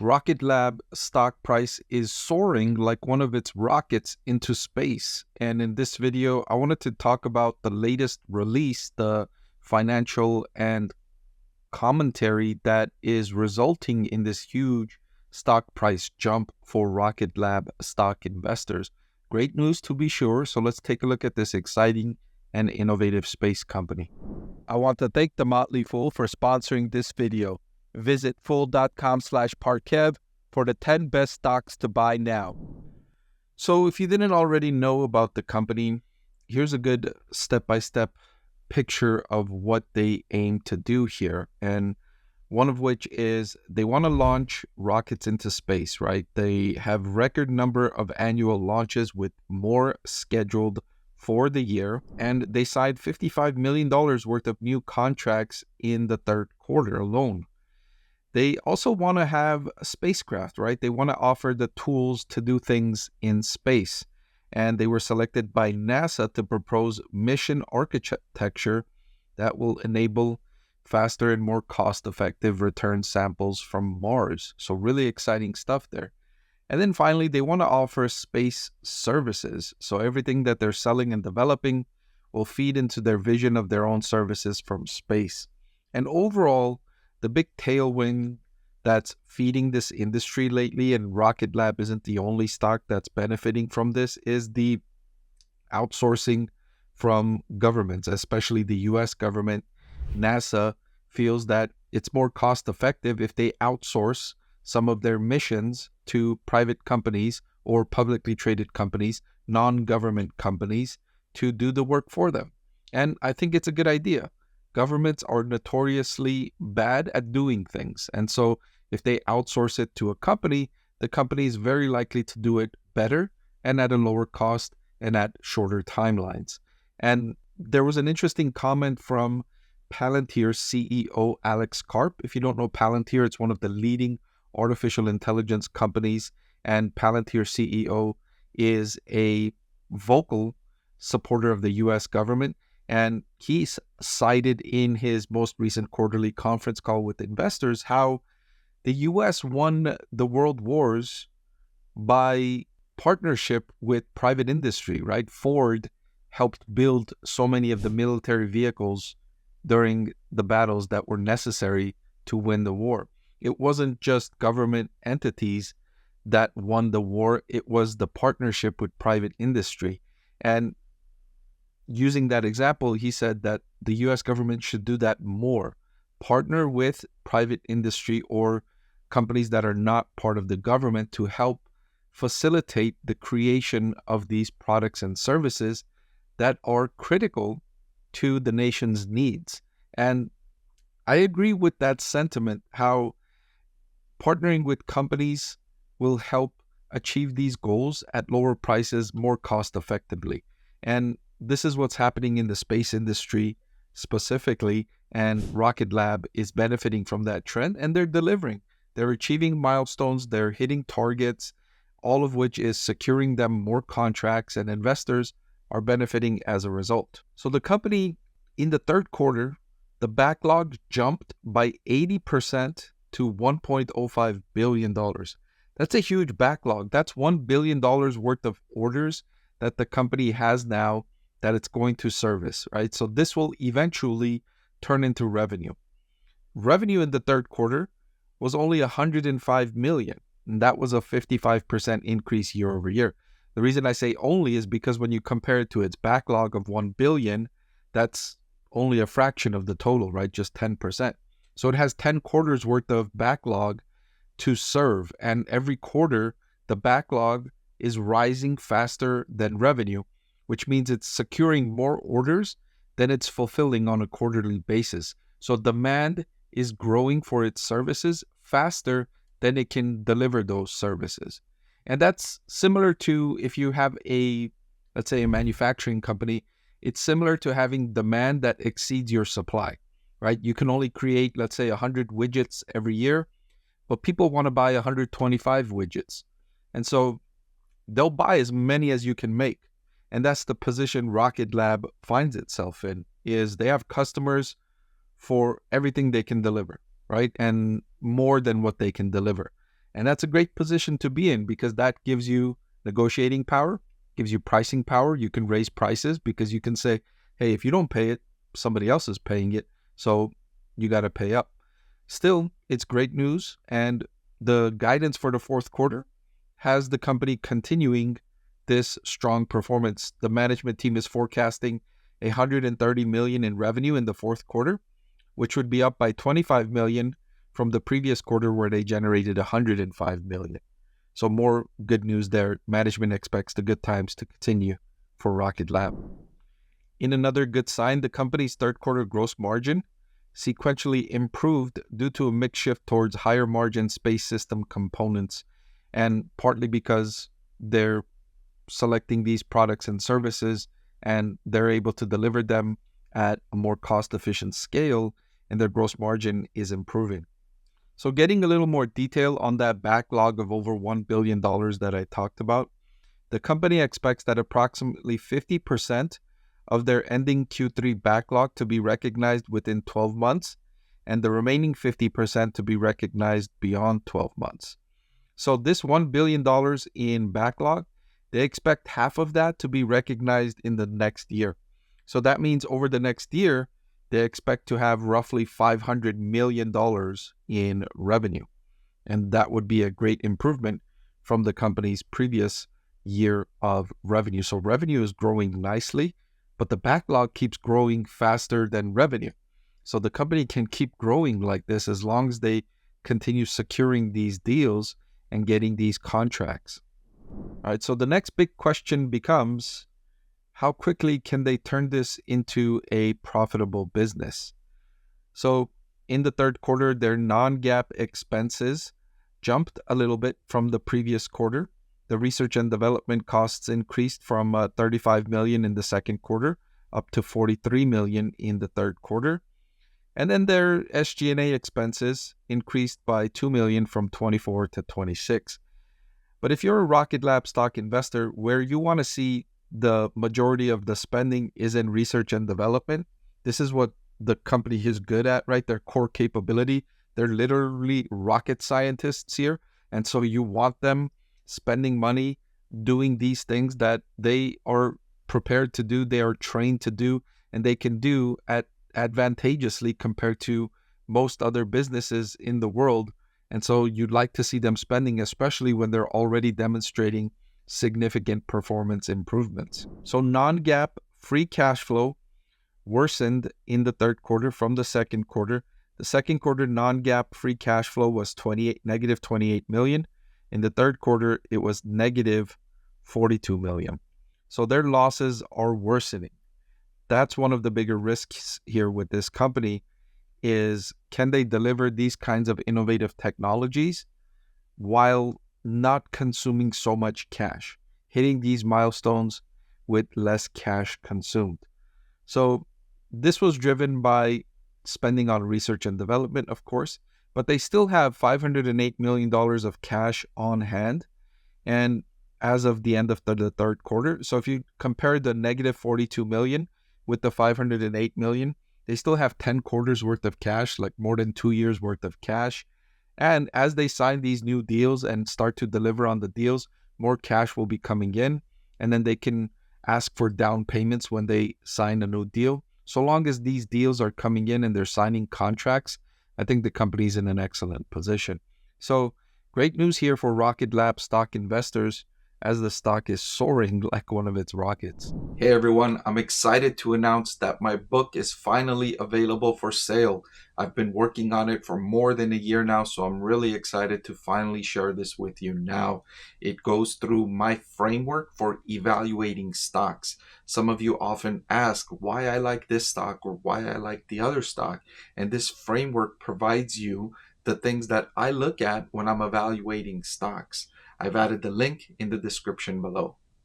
RocketLab stock price is soaring like one of its rockets into space. And in this video, I wanted to talk about the latest release, the financial and commentary that is resulting in this huge stock price jump for RocketLab stock investors. Great news to be sure. So let's take a look at this exciting and innovative space company. I want to thank the Motley Fool for sponsoring this video. Visit fool.com/parkev for the 10 best stocks to buy now. So if you didn't already know about the company, here's a good step-by-step picture of what they aim to do here. And one of which is they want to launch rockets into space, right? They have record number of annual launches with more scheduled for the year. And they signed $55 million worth of new contracts in the third quarter alone. They also want to have a spacecraft, right? They want to offer the tools to do things in space. And they were selected by NASA to propose mission architecture that will enable faster and more cost-effective return samples from Mars. So really exciting stuff there. And then finally, they want to offer space services. So everything that they're selling and developing will feed into their vision of their own services from space. And overall, the big tailwind that's feeding this industry lately, and RocketLab isn't the only stock that's benefiting from this, is the outsourcing from governments, especially the US government. NASA feels that it's more cost effective if they outsource some of their missions to private companies or publicly traded companies, non-government companies, to do the work for them. And I think it's a good idea. Governments are notoriously bad at doing things. And so if they outsource it to a company, the company is very likely to do it better and at a lower cost and at shorter timelines. And there was an interesting comment from Palantir CEO Alex Karp. If you don't know Palantir, it's one of the leading artificial intelligence companies. And Palantir CEO is a vocal supporter of the US government. And he cited in his most recent quarterly conference call with investors how the U.S. won the world wars by partnership with private industry, right? Ford helped build so many of the military vehicles during the battles that were necessary to win the war. It wasn't just government entities that won the war. It was the partnership with private industry. And using that example, he said that the U.S. government should do that more. Partner with private industry or companies that are not part of the government to help facilitate the creation of these products and services that are critical to the nation's needs. And I agree with that sentiment, how partnering with companies will help achieve these goals at lower prices more cost effectively. And this is what's happening in the space industry specifically, and RocketLab is benefiting from that trend, and they're delivering. They're achieving milestones, they're hitting targets, all of which is securing them more contracts, and investors are benefiting as a result. So the company in the third quarter, the backlog jumped by 80% to $1.05 billion. That's a huge backlog. That's $1 billion worth of orders that the company has now that it's going to service, right? So this will eventually turn into revenue. Revenue in the third quarter was only $105 million, and that was a 55% increase year over year. The reason I say only is because when you compare it to its backlog of $1 billion, that's only a fraction of the total, right? Just 10%. So it has 10 quarters worth of backlog to serve, and every quarter, the backlog is rising faster than revenue, which means it's securing more orders than it's fulfilling on a quarterly basis. So demand is growing for its services faster than it can deliver those services. And that's similar to if you have let's say a manufacturing company, it's similar to having demand that exceeds your supply, right? You can only create, let's say, 100 widgets every year, but people want to buy 125 widgets. And so they'll buy as many as you can make. And that's the position RocketLab finds itself in, is they have customers for everything they can deliver, right? And more than what they can deliver. And that's a great position to be in because that gives you negotiating power, gives you pricing power. You can raise prices because you can say, hey, if you don't pay it, somebody else is paying it. So you got to pay up. Still, it's great news. And the guidance for the fourth quarter has the company continuing this strong performance. The management team is forecasting $130 million in revenue in the fourth quarter, which would be up by $25 million from the previous quarter where they generated $105 million. So more good news there. Management expects the good times to continue for RocketLab. In another good sign, the company's third quarter gross margin sequentially improved due to a mix shift towards higher margin space system components, and partly because they're selecting these products and services and they're able to deliver them at a more cost-efficient scale, and their gross margin is improving. So getting a little more detail on that backlog of over $1 billion that I talked about, the company expects that approximately 50% of their ending Q3 backlog to be recognized within 12 months, and the remaining 50% to be recognized beyond 12 months. So this $1 billion in backlog, they expect half of that to be recognized in the next year. So that means over the next year, they expect to have roughly $500 million in revenue. And that would be a great improvement from the company's previous year of revenue. So revenue is growing nicely, but the backlog keeps growing faster than revenue. So the company can keep growing like this as long as they continue securing these deals and getting these contracts. All right, so the next big question becomes, how quickly can they turn this into a profitable business? So in the third quarter, their non-GAAP expenses jumped a little bit from the previous quarter. The research and development costs increased from $35 million in the second quarter up to $43 million in the third quarter. And then their SG&A expenses increased by $2 million from 24 to 26. But if you're a RocketLab stock investor where you want to see the majority of the spending is in research and development, this is what the company is good at, right? Their core capability. They're literally rocket scientists here. And so you want them spending money doing these things that they are prepared to do, they are trained to do, and they can do at advantageously compared to most other businesses in the world. And so you'd like to see them spending, especially when they're already demonstrating significant performance improvements. So non-GAAP free cash flow worsened in the third quarter from the second quarter. The second quarter non-GAAP free cash flow was negative $28 million. In the third quarter, it was negative $42 million. So their losses are worsening. That's one of the bigger risks here with this company is, can they deliver these kinds of innovative technologies while not consuming so much cash, hitting these milestones with less cash consumed? So this was driven by spending on research and development, of course, but they still have $508 million of cash on hand, and as of the end of the third quarter. So if you compare the negative $42 million with the $508 million, they still have 10 quarters worth of cash, like more than 2 years worth of cash. And as they sign these new deals and start to deliver on the deals, more cash will be coming in, and then they can ask for down payments when they sign a new deal. So long as these deals are coming in and they're signing contracts, I think the company's in an excellent position. So great news here for RocketLab stock investors as the stock is soaring like one of its rockets. Hey everyone, I'm excited to announce that my book is finally available for sale. I've been working on it for more than a year now, so I'm really excited to finally share this with you now. It goes through my framework for evaluating stocks. Some of you often ask why I like this stock or why I like the other stock, and this framework provides you the things that I look at when I'm evaluating stocks. I've added the link in the description below.